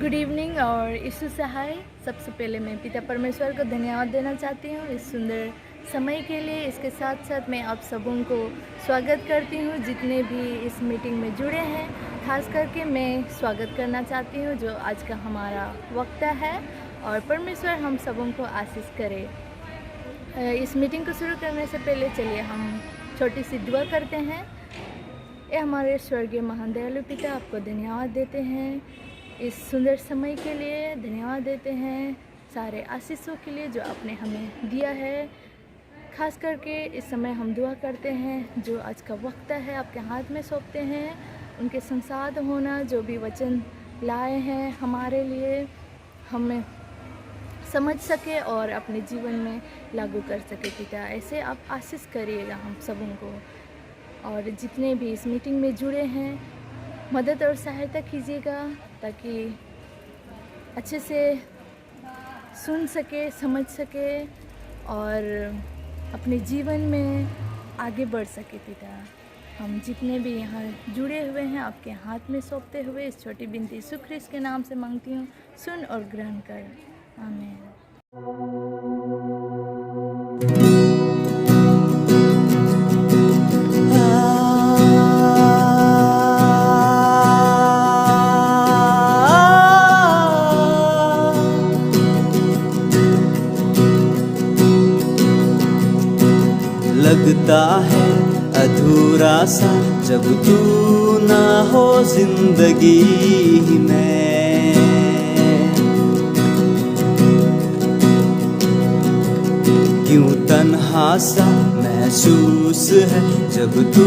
Good evening और यीशु सहाय। सबसे पहले मैं पिता परमेश्वर को धन्यवाद देना चाहती हूँ इस सुंदर समय के लिए। इसके साथ साथ मैं आप सबों को स्वागत करती हूँ जितने भी इस मीटिंग में जुड़े हैं। खास करके मैं स्वागत करना चाहती हूँ जो आज का हमारा वक्त है और परमेश्वर हम सबों को आशीष करे। इस मीटिंग को शुरू करने से पहले चलिए हम छोटी सी दुआ करते हैं। ये हमारे स्वर्गीय महान दयालु पिता, आपको धन्यवाद देते हैं इस सुंदर समय के लिए, धन्यवाद देते हैं सारे आशीषों के लिए जो आपने हमें दिया है। खास करके इस समय हम दुआ करते हैं जो आज का वक्त है आपके हाथ में सौंपते हैं। उनके संसाध होना, जो भी वचन लाए हैं हमारे लिए, हमें समझ सके और अपने जीवन में लागू कर सके। पिता ऐसे आप आशीष करिएगा हम सबों को, और जितने भी इस मीटिंग में जुड़े हैं मदद और सहायता कीजिएगा ताकि अच्छे से सुन सके, समझ सके और अपने जीवन में आगे बढ़ सके। पिता हम जितने भी यहाँ जुड़े हुए हैं आपके हाथ में सौंपते हुए इस छोटी बिनती यीशु ख्रिस्त के नाम से मांगती हूँ, सुन और ग्रहण कर, आमीन। लगता है अधूरा सा जब तू ना हो जिंदगी में, क्यों तन्हा सा महसूस है जब तू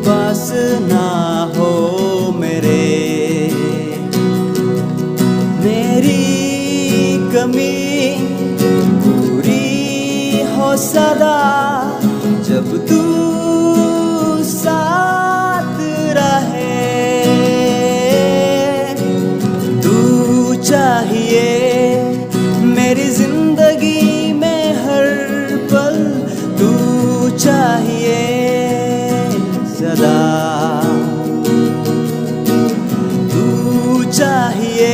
पास ना हो मेरे। मेरी कमी पूरी हो सदा जब तू साथ रहे। तू चाहिए मेरी जिंदगी में हर पल, तू चाहिए सदा। तू चाहिए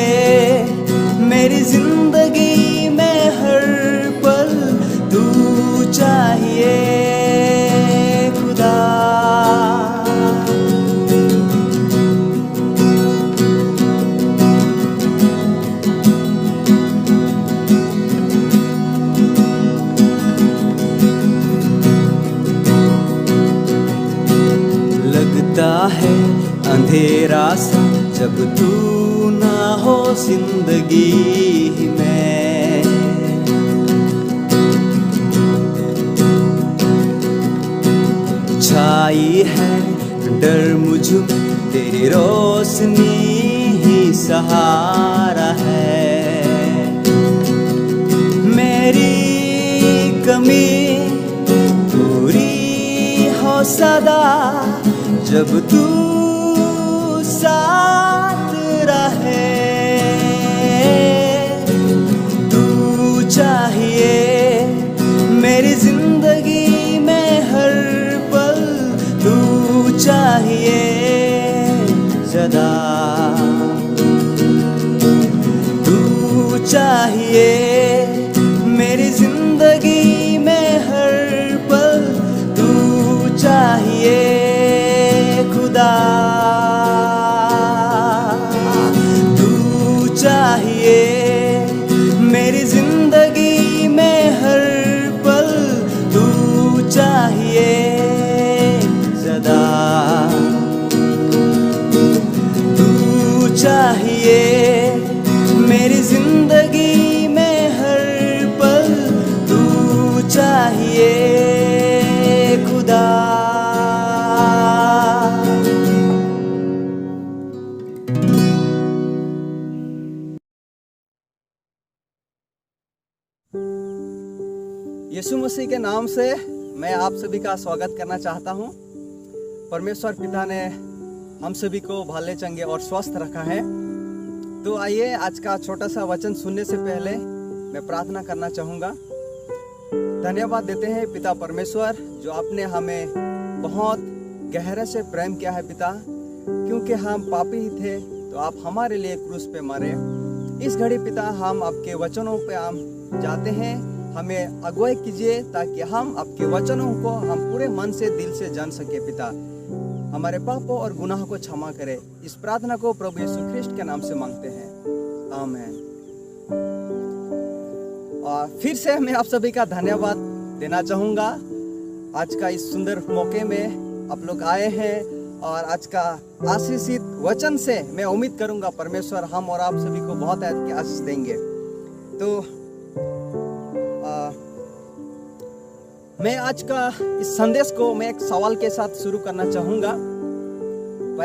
मेरी जिंदगी में हर पल, तू चाहिए खुदा। लगता है अंधेरा सा जब तू ना हो जिंदगी में, छाई है डर मुझ में, तेरी रोशनी ही सहारा है। मेरी कमी पूरी हो सदा जब तू साथ रहे। तू चाहिए मेरी जिंदगी में हर पल, तू चाहिए सदा। तू चाहिए मेरी जिंदगी में हर पल, तू चाहिए खुदा। तू चाहिए मेरी जिंदगी में हर पल, तू चाहिए सदा। तू चाहिए मेरी जिंदगी में हर पल, तू चाहिए खुदा। यीशु मसीह के नाम से मैं आप सभी का स्वागत करना चाहता हूं। परमेश्वर पिता ने हम सभी को भले चंगे और स्वस्थ रखा है। तो आइए आज का छोटा सा वचन सुनने से पहले मैं प्रार्थना करना चाहूँगा। धन्यवाद देते हैं पिता परमेश्वर जो आपने हमें बहुत गहरे से प्रेम किया है पिता, क्योंकि हम पापी ही थे तो आप हमारे लिए क्रूस पे मरे। इस घड़ी पिता हम आपके वचनों पे हम जाते हैं, हमें अगुवाई कीजिए ताकि हम आपके वचनों को हम पूरे मन से दिल से जान सके। पिता हमारे पापों और गुनाहों को क्षमा करे। इस प्रार्थना को प्रभु यीशु ख्रिस्ट के नाम से मांगते हैं, आमीन। और फिर से मैं आप सभी का धन्यवाद देना चाहूँगा। आज का इस सुंदर मौके में आप लोग आए हैं और आज का आशीषित वचन से मैं उम्मीद करूँगा परमेश्वर हम और आप सभी को बहुत आशीष देंगे। तो मैं आज का इस संदेश को मैं एक सवाल के साथ शुरू करना चाहूँगा।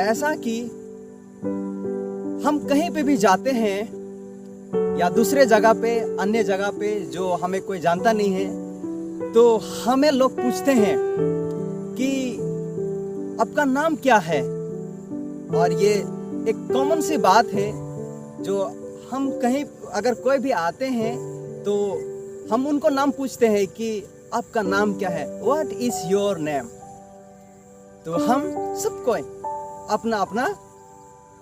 ऐसा कि हम कहीं पे भी जाते हैं या दूसरे जगह पे, अन्य जगह पे जो हमें कोई जानता नहीं है, तो हमें लोग पूछते हैं कि आपका नाम क्या है। और ये एक कॉमन सी बात है जो हम कहीं अगर कोई भी आते हैं तो हम उनको नाम पूछते हैं कि आपका नाम क्या है, व्हाट इज योर नेम। तो हम सबको अपना अपना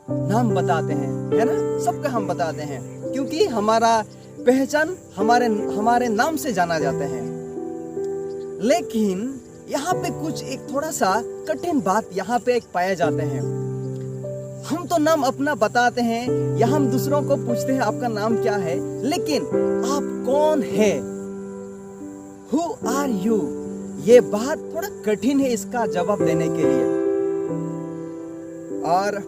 नाम बताते हैं, है ना, सबका हम बताते हैं, क्योंकि हमारा पहचान हमारे नाम से जाना जाते हैं। लेकिन यहाँ पे कुछ एक थोड़ा सा कठिन बात यहाँ पे एक पाए जाते हैं। हम तो नाम अपना बताते हैं या हम दूसरों को पूछते हैं आपका नाम क्या है, लेकिन आप कौन है, हु आर यू, ये बात थोड़ा कठिन है इसका जवाब देने के लिए। और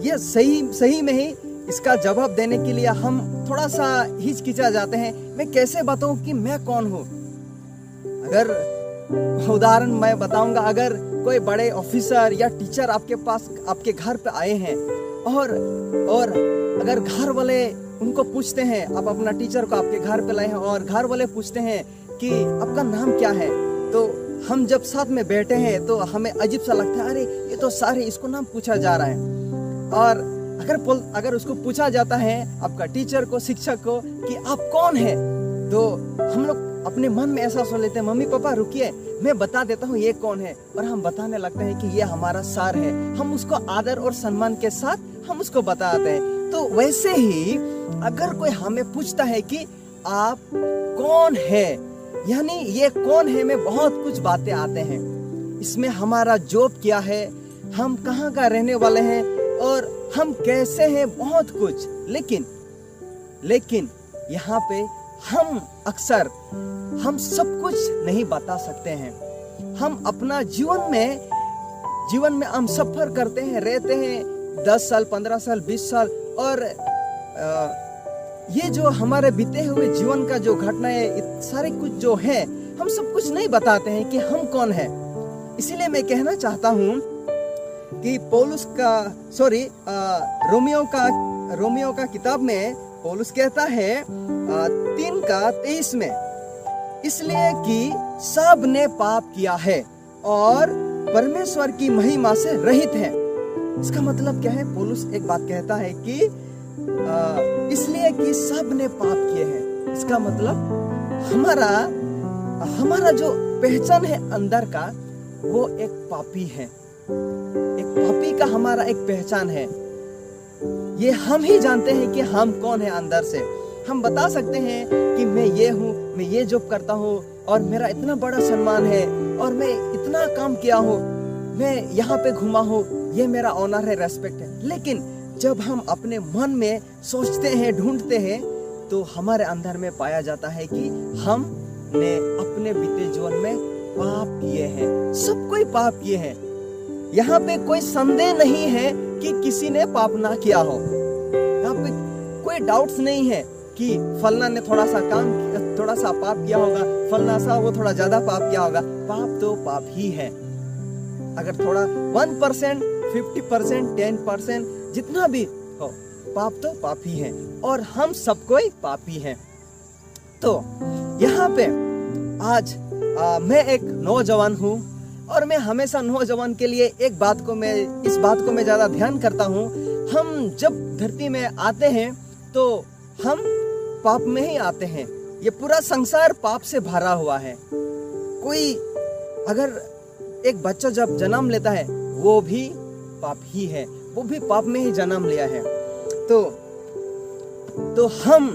ये सही में ही इसका जवाब देने के लिए हम थोड़ा सा हिचकिचा जाते हैं। मैं कैसे बताऊं कि मैं कौन हूं। अगर उदाहरण मैं बताऊंगा, अगर कोई बड़े ऑफिसर या टीचर आपके पास आपके घर पे आए हैं और अगर घर वाले उनको पूछते हैं, आप अपना टीचर को आपके घर पे लाए हैं और घर वाले पूछते हैं कि आपका नाम क्या है, तो हम जब साथ में बैठे हैं तो हमें अजीब सा लगता है, अरे ये तो सारे इसको नाम पूछा जा रहा है। और अगर उसको पूछा जाता है आपका टीचर को, शिक्षक को, कि आप कौन है, तो हम लोग अपने मन में ऐसा सोच लेते हैं, मम्मी पापा रुकिए मैं बता देता हूँ ये कौन है, और हम बताने लगते हैं कि ये हमारा सर है। हम उसको आदर और सम्मान के साथ हम उसको बताते हैं। तो वैसे ही अगर कोई हमें पूछता है कि आप कौन है, यानी ये कौन है में बहुत कुछ बातें आते हैं। इसमें हमारा जॉब क्या है, हम कहाँ का रहने वाले हैं और हम कैसे हैं, बहुत कुछ। लेकिन यहाँ पे हम अक्सर हम सब कुछ नहीं बता सकते हैं। हम अपना जीवन में हम सफर करते हैं, रहते हैं 10 साल, 15 साल, 20 साल, और ये जो हमारे बीते हुए जीवन का जो घटनाएं सारे कुछ जो है, हम सब कुछ नहीं बताते हैं कि हम कौन है। इसीलिए मैं कहना चाहता हूँ कि रोमियो का किताब में पौलुस कहता है 3:23 में, इसलिए कि सब ने पाप किया है और परमेश्वर की महिमा से रहित है। इसका मतलब क्या है? पौलुस एक बात कहता है कि इसलिए कि सब ने पाप किए हैं। इसका मतलब हमारा जो पहचान है अंदर का, वो एक पापी है। एक पापी का हमारा एक पहचान है। ये हम ही जानते हैं कि हम कौन है अंदर से। हम बता सकते हैं कि मैं ये हूँ, मैं ये जॉब करता हूँ और मेरा इतना बड़ा सम्मान है और मैं इतना काम किया हूँ, मैं यहाँ पे घुमा हूँ, ये मेरा ऑनर है, रेस्पेक्ट है। लेकिन जब हम अपने मन में सोचते हैं, ढूंढते हैं, तो हमारे अंदर में पाया जाता है कि हमने अपने बीते जीवन में पाप किए हैं। सब कोई पाप किए हैं। यहाँ पे कोई संदेह नहीं है कि किसी ने पाप ना किया हो। यहाँ पे कोई डाउट्स नहीं है कि फलना ने थोड़ा सा पाप किया होगा, फलना सा वो थोड़ा ज्यादा पाप किया होगा। पाप तो पाप ही है। अगर थोड़ा 1%, 50%, 10% जितना भी हो, पाप तो पाप ही है और हम सब कोई पापी हैं। तो यहाँ पे आज मैं एक नौजवान हूँ और मैं हमेशा नौजवान के लिए इस बात को मैं ज्यादा ध्यान करता हूँ। हम जब धरती में आते हैं तो हम पाप में ही आते हैं। ये पूरा संसार पाप से भरा हुआ है। अगर एक बच्चा जब जन्म लेता है वो भी पाप ही है। वो भी पाप में ही जन्म लिया है। तो हम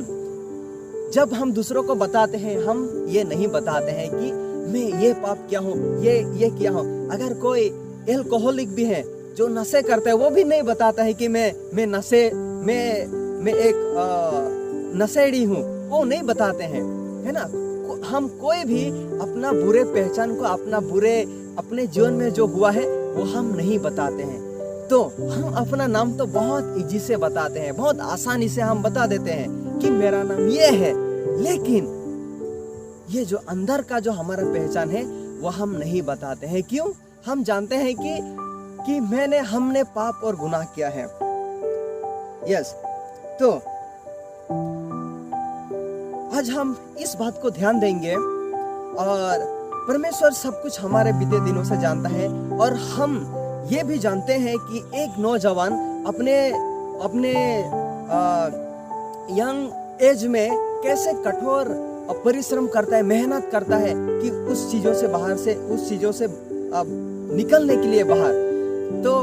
जब हम दूसरों को बताते हैं, हम ये नहीं बताते हैं कि मैं ये पाप किया हूँ, ये किया हूँ। अगर कोई एल्कोहलिक भी है जो नशे करता है, वो भी नहीं बताता है कि मैं एक नशेड़ी हूँ, वो नहीं बताते हैं, है ना। हम कोई भी अपना बुरे पहचान को, अपने जीवन में जो हुआ है वो हम नहीं बताते हैं। तो हम अपना नाम तो बहुत इजी से बताते हैं, बहुत आसानी से हम बता देते हैं कि मेरा नाम ये है, लेकिन ये जो अंदर का जो हमारा पहचान है वो हम नहीं बताते हैं। क्यों? हम जानते हैं कि हमने पाप और गुनाह किया है। यस, तो आज हम इस बात को ध्यान देंगे, और परमेश्वर सब कुछ हमारे बीते दिनों से जानता है, और हम ये भी जानते हैं कि एक नौजवान अपने यंग एज में कैसे कठोर परिश्रम करता है, मेहनत करता है कि उस चीजों से निकलने के लिए बाहर। तो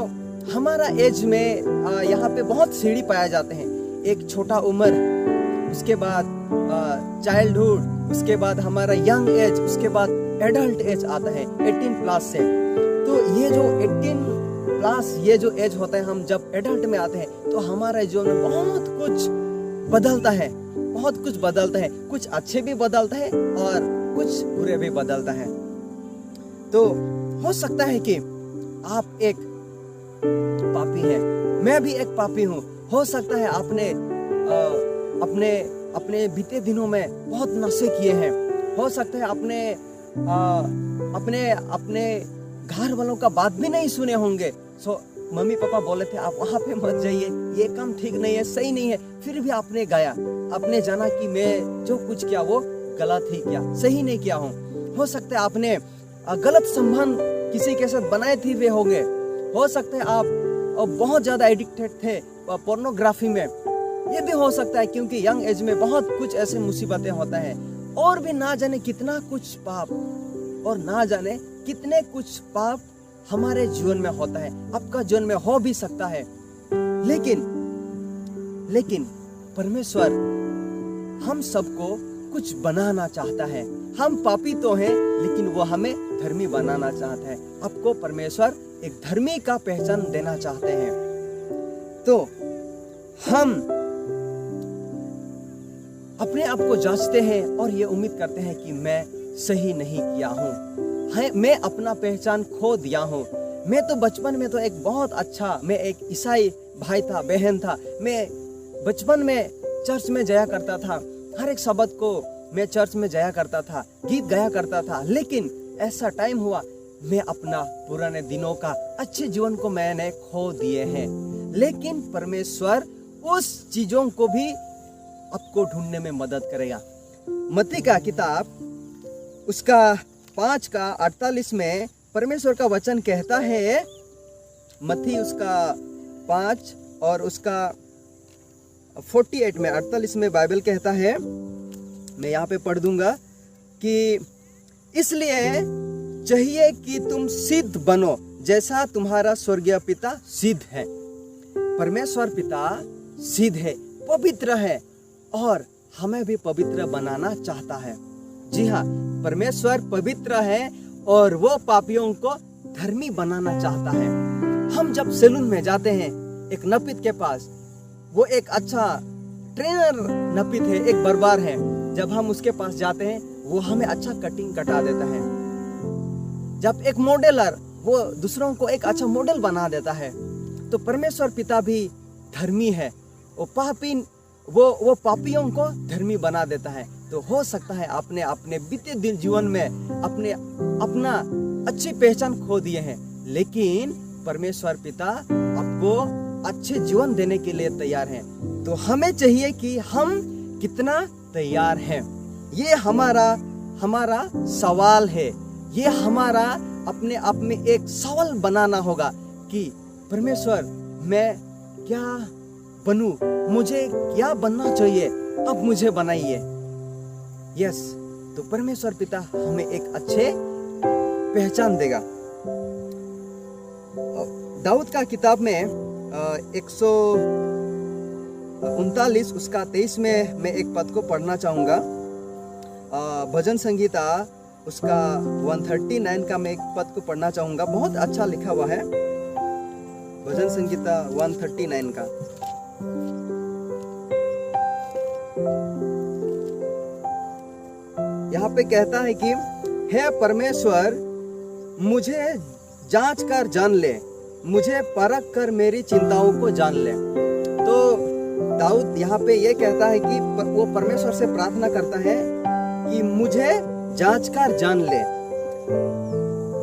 हमारा एज में यहाँ पे बहुत सीढ़ी पाए जाते हैं। एक छोटा उम्र, उसके बाद चाइल्डहुड, उसके बाद हमारा यंग एज, उसके बाद एडल्ट एज आता है 18 प्लस से। तो ये जो 18 प्लस ये जो एज होता है, हम जब एडल्ट में आते हैं तो हमारा जीवन में बहुत कुछ बदलता है, कुछ अच्छे भी बदलता है और कुछ बुरे भी बदलता है। तो हो सकता है कि आप एक पापी हैं, मैं भी एक पापी हूँ। हो सकता है आपने अपने बीते दिनों में बहुत नशे किए हैं। हो सकता है आपने अपने घर वालों का बात भी नहीं सुने होंगे। मम्मी पापा बोले थे आप वहाँ पे मत जाइए, ये काम ठीक नहीं है, सही नहीं है, फिर भी आपने गया। आपने जाना कि मैं जो कुछ किया वो गलत ही किया, सही नहीं किया हूँ। हो सकता है आपने गलत संबंध किसी के साथ बनाए थे होंगे। हो सकता है आप बहुत ज्यादा एडिक्टेड थे पोर्नोग्राफी में। ये भी हो सकता है क्योंकि यंग एज में बहुत कुछ ऐसे मुसीबतें होता है, और भी ना जाने कितना कुछ पाप, और ना जाने कितने कुछ पाप हमारे जीवन में होता है, आपका जीवन में हो भी सकता है। लेकिन परमेश्वर हम सबको कुछ बनाना चाहता है। हम पापी तो हैं, लेकिन वो हमें धर्मी बनाना चाहता है। आपको परमेश्वर एक धर्मी का पहचान देना चाहते हैं। तो हम अपने आप को जांचते हैं और ये उम्मीद करते हैं कि मैं सही नहीं किया हूँ, मैं अपना पहचान खो दिया हूँ। मैं तो बचपन में तो एक बहुत अच्छा, मैं एक ईसाई भाई था, बहन था। मैं बचपन में चर्च में जाया करता था, हर एक शब्द को मैं चर्च में जाया करता था, गीत गाया करता था। लेकिन ऐसा टाइम हुआ, मैं अपना पुराने दिनों का अच्छे जीवन को मैंने खो दिए हैं। लेकिन परमेश्वर उस चीजों को भी आपको ढूंढने में मदद करेगा। मत्ती का किताब उसका 5:48 में परमेश्वर का वचन कहता है, मत्ती उसका 5 और उसका 48 में 48 में बाइबल कहता है, मैं यहाँ पे पढ़ दूंगा कि इसलिए चाहिए कि तुम सिद्ध बनो जैसा तुम्हारा स्वर्गीय पिता सिद्ध है। परमेश्वर पिता सिद्ध है, पवित्र है, और हमें भी पवित्र बनाना चाहता है। जी हाँ, परमेश्वर पवित्र है और वो पापियों को धर्मी बनाना चाहता है। हम जब सैलून में जाते हैं एक नपित के पास, वो एक अच्छा ट्रेनर नपित है, एक बर्बार है। जब हम उसके पास जाते हैं वो हमें अच्छा कटिंग कटा देता है। जब एक मॉडलर, वो दूसरों को एक अच्छा मॉडल बना देता है। तो परमेश्वर पिता भी धर्मी है, वो पापियों को धर्मी बना देता है। तो हो सकता है आपने अपने बीते दिन जीवन में अपना अच्छी पहचान खो दिए हैं, लेकिन परमेश्वर पिता आपको अच्छे जीवन देने के लिए तैयार हैं। तो हमें चाहिए कि हम कितना तैयार हैं। ये हमारा सवाल है। ये हमारा अपने आप में एक सवाल बनाना होगा कि परमेश्वर मैं क्या बनूं, मुझे क्या बनना चाहिए, अब मुझे बनाइए। यस, तो परमेश्वर पिता हमें एक अच्छे पहचान देगा। दाऊद का किताब में 139 उसका 23 में मैं एक पद को पढ़ना चाहूँगा। भजन संगीता उसका 139 का मैं एक पद को पढ़ना चाहूँगा। बहुत अच्छा लिखा हुआ है भजन संगीता 139 का। यहाँ पे कहता है कि हे परमेश्वर, मुझे जांच कर जान ले, मुझे परख कर मेरी चिंताओं को जान ले। तो दाऊद यहाँ पे ये कहता है कि वो परमेश्वर से प्रार्थना करता है कि मुझे जांच कर जान ले,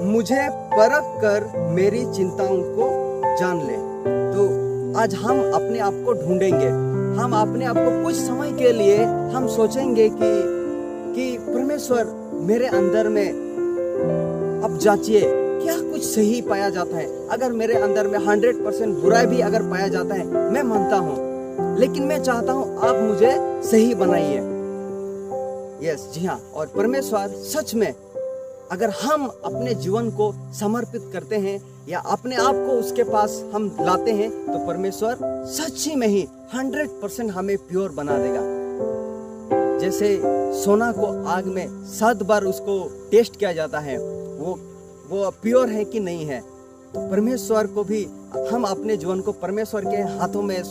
मुझे परख कर मेरी चिंताओं को जान ले। तो आज हम अपने आप को ढूंढेंगे, हम अपने आप को कुछ समय के लिए हम सोचेंगे कि परमेश्वर मेरे अंदर में अब जांचिए, क्या कुछ सही पाया जाता है। अगर मेरे अंदर में 100% बुराई भी अगर पाया जाता है, मैं मानता हूँ, लेकिन मैं चाहता हूँ आप मुझे सही बनाइए। यस, जी हाँ। और परमेश्वर सच में अगर हम अपने जीवन को समर्पित करते हैं या अपने आप को उसके पास हम लाते हैं, तो परमेश्वर सच्ची में ही 100% हमें प्योर बना देगा। जैसे सोना को आग में 7 बार उसको टेस्ट किया जाता है, वो प्योर है कि नहीं है। तो परमेश्वर को भी हम अपने जीवन को परमेश्वर के हाथों में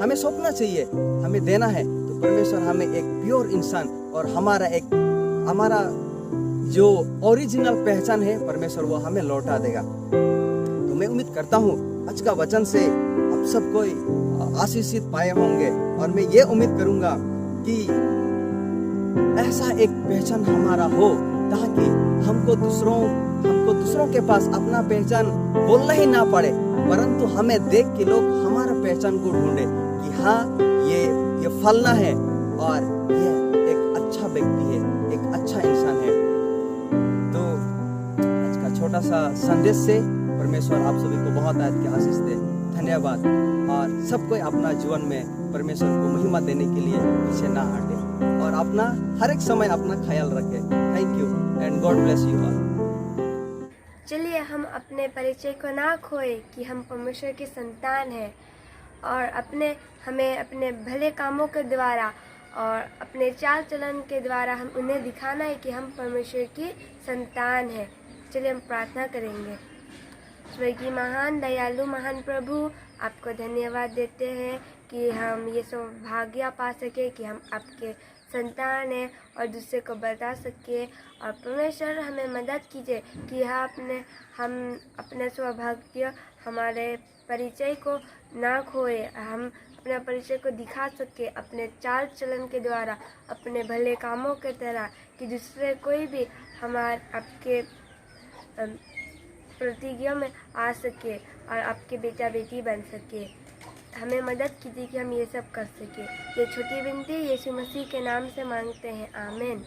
हमें सौंपना चाहिए, हमें देना है। तो परमेश्वर हमें एक प्योर इंसान और हमारा जो ओरिजिनल पहचान है परमेश्वर वो हमें लौटा देगा। तो मैं उम्मीद करता हूँ आज का वचन से आप सब कोई आशीषित पाए होंगे, और मैं ये उम्मीद करूँगा कि ऐसा एक पहचान हमारा हो ताकि हमको दूसरों के पास अपना पहचान बोलना ही ना पड़े, परंतु हमें देख के लोग हमारा पहचान को ढूंढे कि हाँ ये फलना है और ये एक अच्छा व्यक्ति है, एक अच्छा इंसान है। तो आज का छोटा सा संदेश से परमेश्वर आप सभी को बहुत आशीष दे। धन्यवाद। और सब कोई अपना जीवन में परमेश्वर को महिमा देने के लिए पीछे ना हटे और अपना हर एक समय अपना ख्याल रखे। Thank you and God bless you all. चलिए हम अपने परिचय को ना खोए कि हम परमेश्वर की संतान हैं, और हमें अपने भले कामों के द्वारा और अपने चाल चलन के द्वारा हम उन्हें दिखाना है कि हम परमेश्वर की संतान हैं। चलिए हम प्रार्थना करेंगे। स्वर्गीय महान दयालु महान प्रभु, आपको धन्यवाद देते हैं कि हम ये सौभाग्य पा सके कि हम आपके संतान हैं और दूसरे को बता सके। और परमेश्वर हमें मदद कीजिए कि हम अपने सौभाग्य हमारे परिचय को ना खोए, हम अपना परिचय को दिखा सके अपने चाल चलन के द्वारा, अपने भले कामों के तरह, कि दूसरे कोई भी आपके प्रतिज्ञा में आ सके और आपके बेटा बेटी बन सके। हमें मदद कीजिए कि हम ये सब कर सके। ये छोटी विनती यीशु मसीह के नाम से मांगते हैं, आमीन।